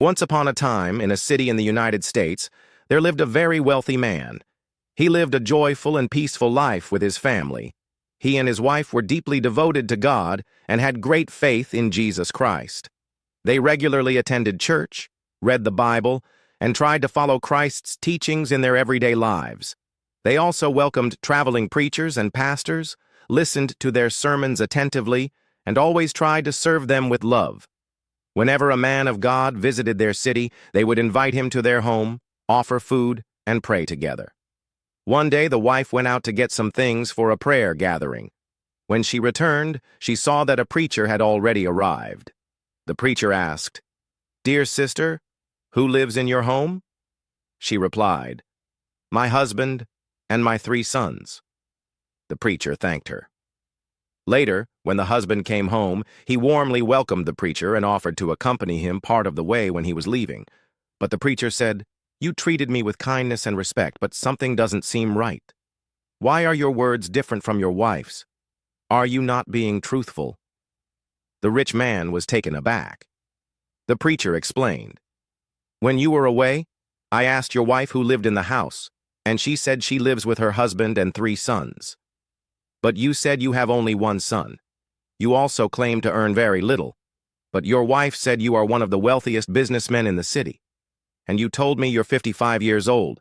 Once upon a time, in a city in the United States, there lived a very wealthy man. He lived a joyful and peaceful life with his family. He and his wife were deeply devoted to God and had great faith in Jesus Christ. They regularly attended church, read the Bible, and tried to follow Christ's teachings in their everyday lives. They also welcomed traveling preachers and pastors, listened to their sermons attentively, and always tried to serve them with love. Whenever a man of God visited their city, they would invite him to their home, offer food, and pray together. One day, the wife went out to get some things for a prayer gathering. When she returned, she saw that a preacher had already arrived. The preacher asked, "Dear sister, who lives in your home?" She replied, "My husband and my 3 sons." The preacher thanked her. Later, when the husband came home, he warmly welcomed the preacher and offered to accompany him part of the way when he was leaving. But the preacher said, "You treated me with kindness and respect, but something doesn't seem right. Why are your words different from your wife's? Are you not being truthful?" The rich man was taken aback. The preacher explained, "When you were away, I asked your wife who lived in the house, and she said she lives with her husband and 3 sons. But you said you have only 1 son. You also claim to earn very little, but your wife said you are one of the wealthiest businessmen in the city. And you told me you're 55 years old,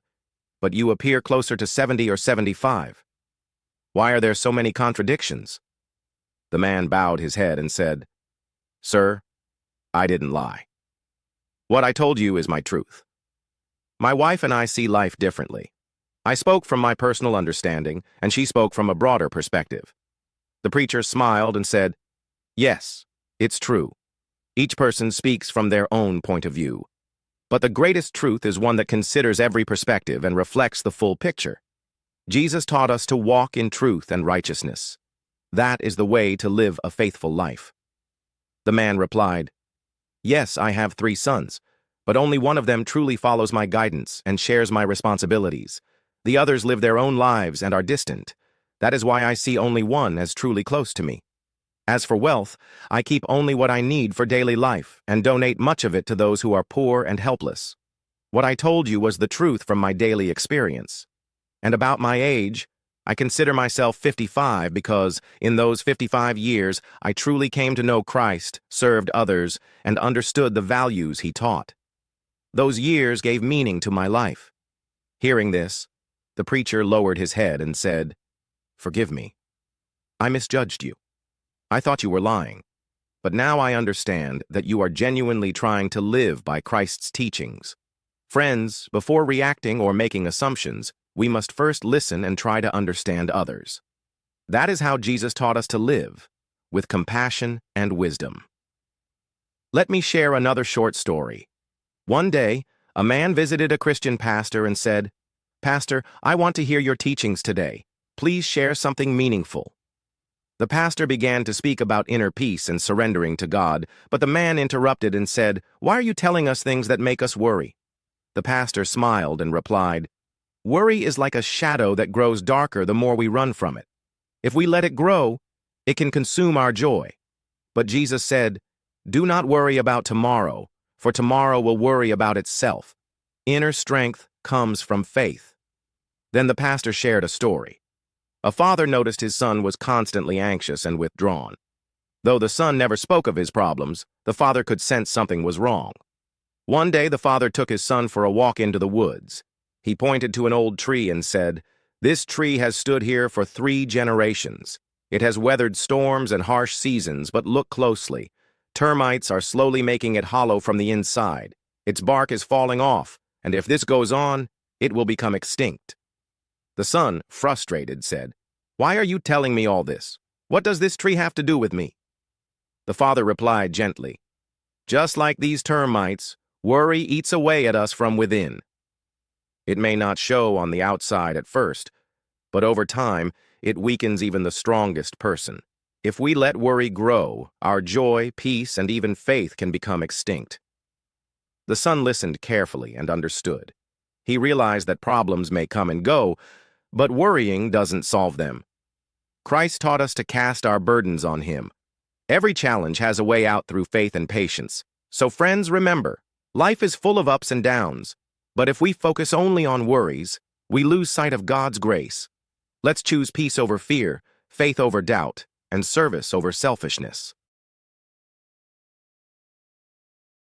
but you appear closer to 70 or 75. Why are there so many contradictions?" The man bowed his head and said, "Sir, I didn't lie. What I told you is my truth. My wife and I see life differently. I spoke from my personal understanding, and she spoke from a broader perspective." The preacher smiled and said, "Yes, it's true. Each person speaks from their own point of view. But the greatest truth is one that considers every perspective and reflects the full picture. Jesus taught us to walk in truth and righteousness. That is the way to live a faithful life." The man replied, "Yes, I have 3 sons, but only one of them truly follows my guidance and shares my responsibilities. The others live their own lives and are distant. That is why I see only one as truly close to me. As for wealth, I keep only what I need for daily life and donate much of it to those who are poor and helpless. What I told you was the truth from my daily experience. And about my age, I consider myself 55 because in those 55 years, I truly came to know Christ, served others, and understood the values he taught. Those years gave meaning to my life." Hearing this, the preacher lowered his head and said, "Forgive me. I misjudged you. I thought you were lying. But now I understand that you are genuinely trying to live by Christ's teachings. Friends, before reacting or making assumptions, we must first listen and try to understand others. That is how Jesus taught us to live, with compassion and wisdom." Let me share another short story. One day, a man visited a Christian pastor and said, "Pastor, I want to hear your teachings today. Please share something meaningful." The pastor began to speak about inner peace and surrendering to God, but the man interrupted and said, "Why are you telling us things that make us worry?" The pastor smiled and replied, "Worry is like a shadow that grows darker the more we run from it. If we let it grow, it can consume our joy. But Jesus said, 'Do not worry about tomorrow, for tomorrow will worry about itself.' Inner strength comes from faith." Then the pastor shared a story. A father noticed his son was constantly anxious and withdrawn. Though the son never spoke of his problems, the father could sense something was wrong. One day, the father took his son for a walk into the woods. He pointed to an old tree and said, "This tree has stood here for 3 generations. It has weathered storms and harsh seasons, but look closely. Termites are slowly making it hollow from the inside. Its bark is falling off, and if this goes on, it will become extinct." The son, frustrated, said, "Why are you telling me all this? What does this tree have to do with me?" The father replied gently, "Just like these termites, worry eats away at us from within. It may not show on the outside at first, but over time, it weakens even the strongest person. If we let worry grow, our joy, peace, and even faith can become extinct." The son listened carefully and understood. He realized that problems may come and go, but worrying doesn't solve them. Christ taught us to cast our burdens on him. Every challenge has a way out through faith and patience. So friends, remember, Life is full of ups and downs, but if we focus only on worries, we lose sight of God's grace. Let's choose peace over fear, faith over doubt, and service over selfishness.